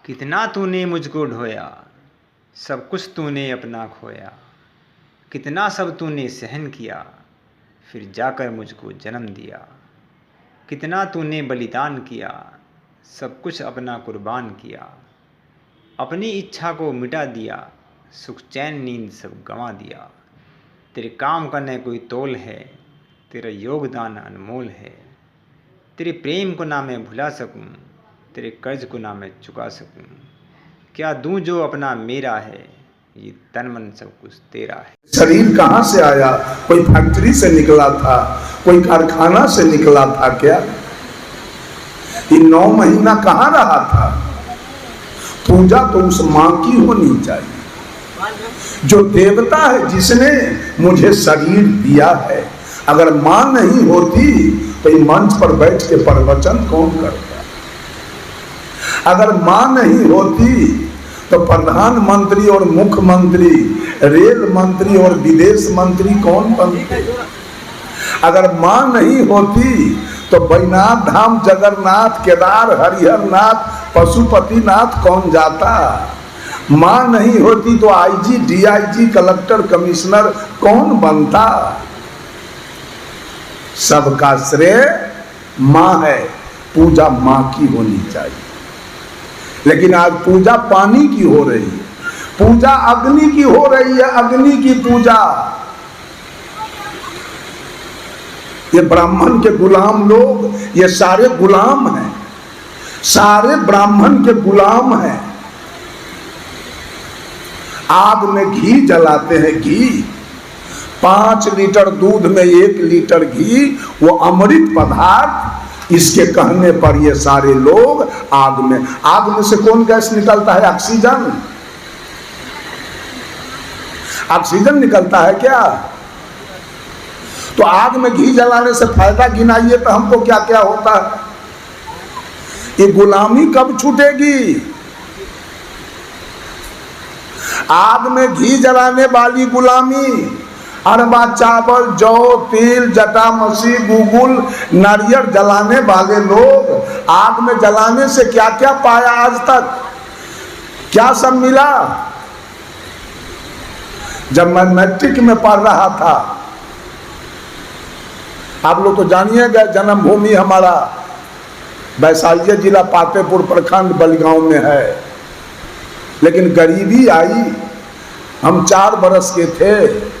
कितना तूने मुझको ढोया, सब कुछ तूने अपना खोया। कितना सब तूने सहन किया, फिर जाकर मुझको जन्म दिया। कितना तूने बलिदान किया, सब कुछ अपना कुर्बान किया। अपनी इच्छा को मिटा दिया, सुख चैन नींद सब गंवा दिया। तेरे काम का न कोई तोल है, तेरा योगदान अनमोल है। तेरे प्रेम को ना मैं भुला सकूं, तेरे कर्ज को ना मैं चुका सकूं। क्या दूं जो अपना मेरा है, ये तन मन सब कुछ तेरा है। शरीर कहाँ से आया? कोई फैक्ट्री से निकला था, कोई कारखाना से निकला था क्या? ये 9 महीना कहाँ रहा था? पूजा तो उस माँ की होनी चाहिए जो देवता है, जिसने मुझे शरीर दिया है। अगर माँ नहीं होती तो ये मंच पर बैठ के प्रवचन कौन करता? अगर माँ नहीं होती तो प्रधानमंत्री और मुख्यमंत्री, रेल मंत्री और विदेश मंत्री कौन बनते? अगर माँ नहीं होती तो बैजनाथ धाम, जगन्नाथ, केदार, हरिहर नाथ, पशुपतिनाथ कौन जाता? माँ नहीं होती तो आईजी, डीआईजी, कलेक्टर, कमिश्नर कौन बनता? सबका श्रेय माँ है। पूजा माँ की होनी चाहिए, लेकिन आज पूजा पानी की हो रही है, पूजा अग्नि की हो रही है, अग्नि की पूजा। ये ब्राह्मण के गुलाम लोग, ये सारे गुलाम हैं, सारे ब्राह्मण के गुलाम हैं। आग में घी जलाते हैं, घी 5 लीटर दूध में 1 लीटर घी, वो अमृत पदार्थ। इसके कहने पर ये सारे लोग आग में से कौन गैस निकलता है? ऑक्सीजन। ऑक्सीजन निकलता है क्या? तो आग में घी जलाने से फायदा गिनाइए तो हमको क्या क्या होता है? ये गुलामी कब छूटेगी? आग में घी जलाने वाली गुलामी, अरबा चावल, जौ, तेल, जटा, मसी, गुगुल, नारियल जलाने वाले लोग आग में जलाने से क्या क्या पाया? आज तक क्या सब मिला? जब मैं मैट्रिक में पढ़ रहा था, आप लोग तो जानिएगा, जन्मभूमि हमारा वैशाली जिला पातेपुर प्रखंड बलगांव में है। लेकिन गरीबी आई, हम 4 बरस के थे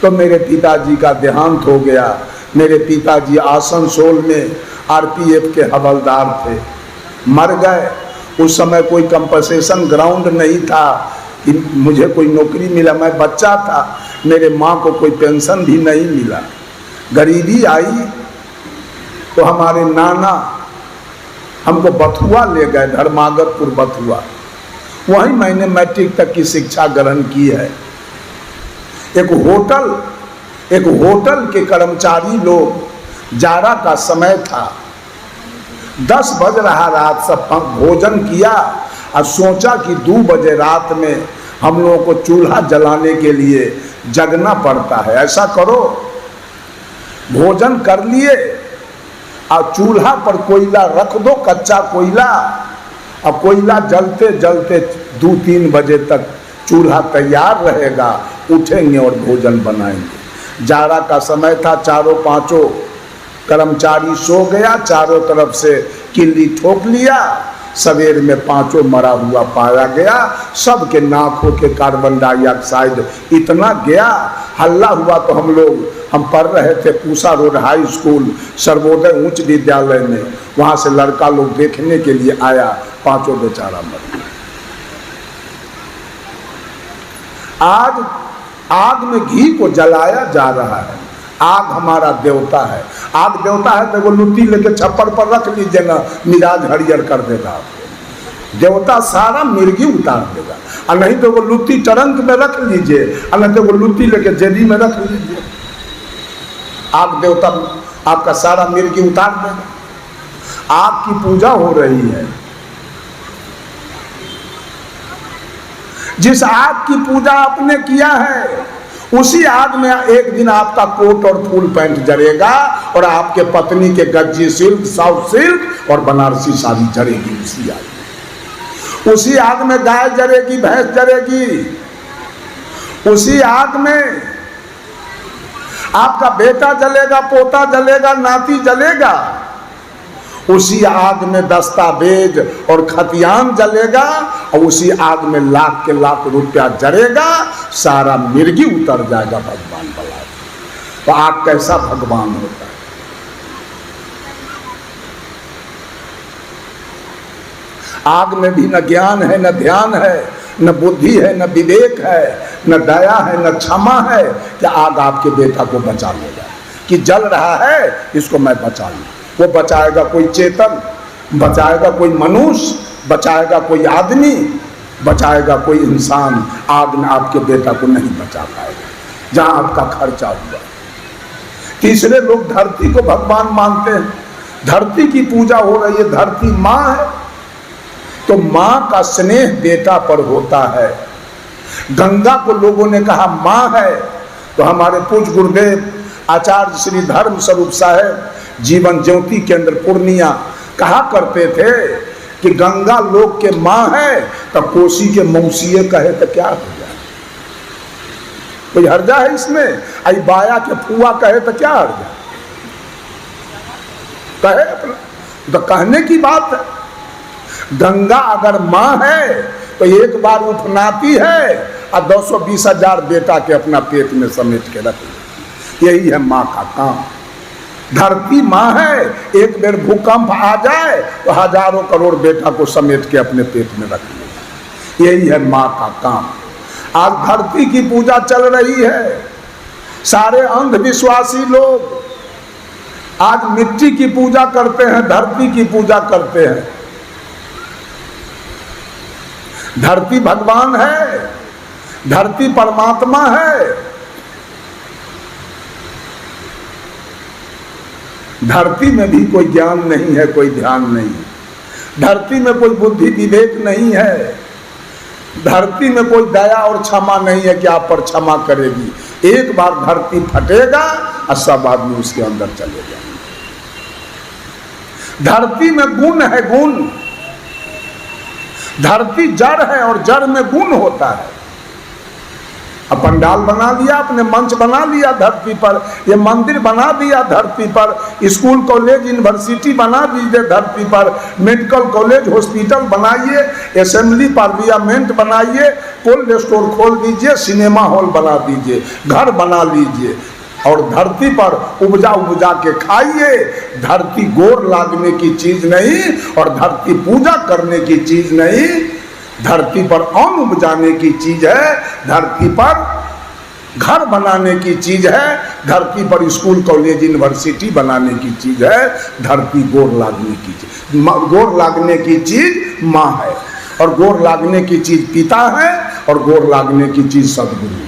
तो मेरे पिताजी का देहांत हो गया। मेरे पिताजी आसनसोल में आरपीएफ के हवलदार थे, मर गए। उस समय कोई कंपनसेशन ग्राउंड नहीं था कि मुझे कोई नौकरी मिला, मैं बच्चा था, मेरे माँ को कोई पेंशन भी नहीं मिला। गरीबी आई तो हमारे नाना हमको बथुआ ले गए, धर्मागरपुर बथुआ। वहीं मैंने मैट्रिक तक की शिक्षा ग्रहण की है। एक होटल के कर्मचारी लोग, जाड़ा का समय था, 10 बज रहा रात, सब भोजन किया और सोचा कि 2 बजे रात में हम लोगों को चूल्हा जलाने के लिए जगना पड़ता है। ऐसा करो, भोजन कर लिए और चूल्हा पर कोयला रख दो, कच्चा कोयला, और कोयला जलते जलते 2-3 बजे तक चूल्हा तैयार रहेगा, उठेंगे और भोजन बनाएंगे। जाड़ा का समय था, 4-5 कर्मचारी सो गया, चारों तरफ से किल्ली ठोक लिया। सवेर में 5 मरा हुआ पाया गया। सबके नाक हो के कार्बन डाइऑक्साइड इतना गया, हल्ला हुआ। तो हम पढ़ रहे थे Pusa road high school, Sarvodaya उच्च विद्यालय में, वहाँ से लड़का लोग देखने के लिए आया, 5 बेचारा मर गया। आज आग में घी को जलाया जा रहा है। आग हमारा देवता है। आग देवता है तो वो लुट्टी लेके छप्पर पर रख लीजिए ना, मिजाज हरियर कर देगा आपको। देवता सारा मिर्गी उतार देगा। और नहीं तो वो लुट्टी टरंक में रख लीजिए, और नहीं तो वो लुट्टी लेके जेबी में रख लीजिए, आग देवता आपका सारा मिर्गी उतार देगा। आग की पूजा हो रही है। जिस आग की पूजा आपने किया है, उसी आग में एक दिन आपका कोट और फुल पैंट जलेगा, और आपके पत्नी के गज्जी सिल्क, साउथ सिल्क और बनारसी साड़ी जलेगी उसी आग में। उसी आग में गाय जलेगी, भैंस जलेगी, उसी आग में आपका बेटा जलेगा, पोता जलेगा, नाती जलेगा, उसी आग में दस्तावेज और खतियान जलेगा, और उसी आग में लाख के लाख रुपया जलेगा, सारा मिर्गी उतर जाएगा भगवान बोला। तो आग कैसा भगवान होता है। आग में भी न ज्ञान है, न ध्यान है, न बुद्धि है, न विवेक है, न दया है, न क्षमा है कि आग आपके बेटा को बचा लेगा, कि जल रहा है इसको मैं बचा लूं। वो बचाएगा कोई चेतन, बचाएगा कोई मनुष्य, बचाएगा कोई आदमी, बचाएगा कोई इंसान। आग ने आपके बेटा को नहीं बचा पाएगा जहां आपका खर्चा हुआ। तीसरे लोग धरती को भगवान मानते हैं, धरती की पूजा हो रही है, धरती माँ है, तो माँ का स्नेह बेटा पर होता है। गंगा को लोगों ने कहा माँ है, तो हमारे पूज्य गुरुदेव आचार्य श्री धर्म स्वरूप साहेब जीवन ज्योति के अंदर पूर्णिया कहा करते थे कि गंगा लोग के माँ है, तो कोसी के मौसीए कहे तो क्या हो जाए, कोई हर्जा है इसमें? आई बाया के फुआ कहे तो क्या हर्जा, कहे अपना, तो कहने की बात है। गंगा अगर माँ है तो एक बार उफनाती है और 220,000 बेटा के अपना पेट में समेट के रख ले, यही है माँ का काम। धरती माँ है, एक बेर भूकंप आ जाए तो हजारों करोड़ बेटा को समेट के अपने पेट में रख ले, यही है माँ का काम। आज धरती की पूजा चल रही है, सारे अंधविश्वासी लोग आज मिट्टी की पूजा करते हैं, धरती की पूजा करते हैं। धरती भगवान है, धरती परमात्मा है, धरती में भी कोई ज्ञान नहीं है, कोई ध्यान नहीं, धरती में कोई बुद्धि विवेक नहीं है, धरती में कोई दया और क्षमा नहीं है कि आप पर क्षमा करेगी। एक बार धरती फटेगा और सब आदमी उसके अंदर चले जाएंगे। धरती में गुण है, गुण, धरती जड़ है और जड़ में गुण होता है। अब पंडाल बना लिया, अपने मंच बना लिया धरती पर, ये मंदिर बना दिया धरती पर, स्कूल कॉलेज यूनिवर्सिटी बना दीजिए धरती पर, मेडिकल कॉलेज हॉस्पिटल बनाइए, असेंबली पार्लियामेंट बनाइए, कोल्ड स्टोर खोल दीजिए, सिनेमा हॉल बना दीजिए, घर बना लीजिए, और धरती पर उपजा उपजा के खाइए। धरती गोर लागने की चीज नहीं और धरती पूजा करने की चीज नहीं, धरती पर अन्न उपजाने की चीज है, धरती पर घर बनाने की चीज है, धरती पर स्कूल कॉलेज यूनिवर्सिटी बनाने की चीज है, धरती गोर लागने की चीज, गोर लागने की चीज माँ है, और गोर लागने की चीज पिता है, और गोर लागने की चीज सदगुरु।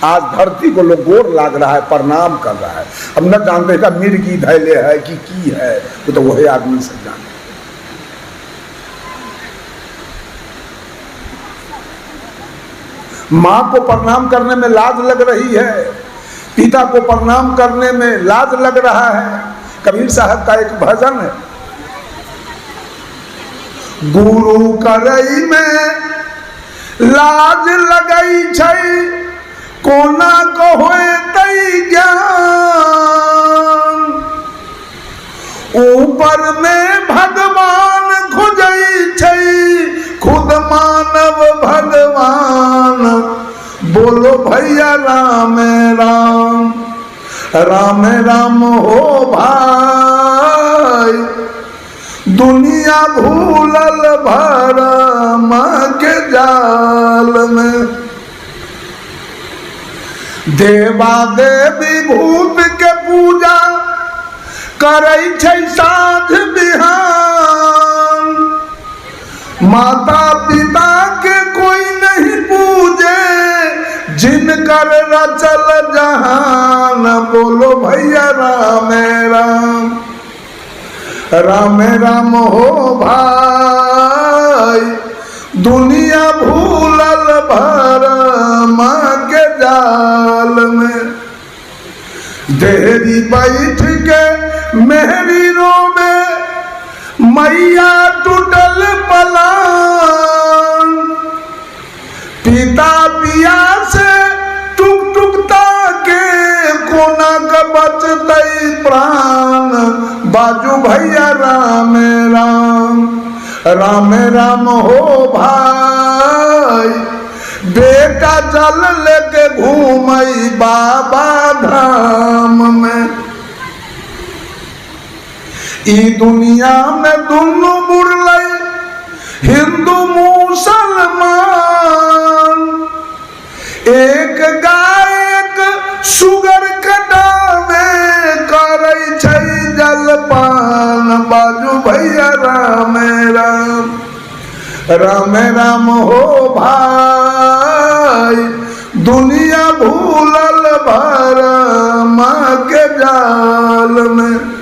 आज धरती को लोग गोर लाग रहा है, प्रणाम कर रहा है। अब न जानते का मिर्गी धैले है कि की है, वो तो वही आदमी से जाने। माँ को प्रणाम करने में लाज लग रही है, पिता को प्रणाम करने में लाज लग रहा है। कबीर साहब का एक भजन है, गुरु करई में लाज लगई छै, कोना को होए तई ज्ञान, ऊपर में भगवान खुजई छै, खुद मानव भगवान। बोलो भैया राम राम, राम राम हो भाई, दुनिया भूलल भरम के जाल में। देवा देवी भूत के पूजा करई छै साँझ बिहान, माता पिता के कोई नहीं पूजे, जिनकर रचल जहान। बोलो भैया राम राम, राम राम हो भाई, दुनिया भूलल भरम के जाल में। देहरी बैठ के मेहरी रोवे, मैया टूटल भैया राम राम, राम राम हो भाई, बेटा चल लेके घूमई बाबा धाम में। ई दुनिया में दोनों बुरलई हिंदू मुसलमान, एक गाय एक सुगर कटावे करई छै जलपान। बाजू भैया राम राम, राम राम हो भाई, दुनिया भूलल भरमा के जाल में।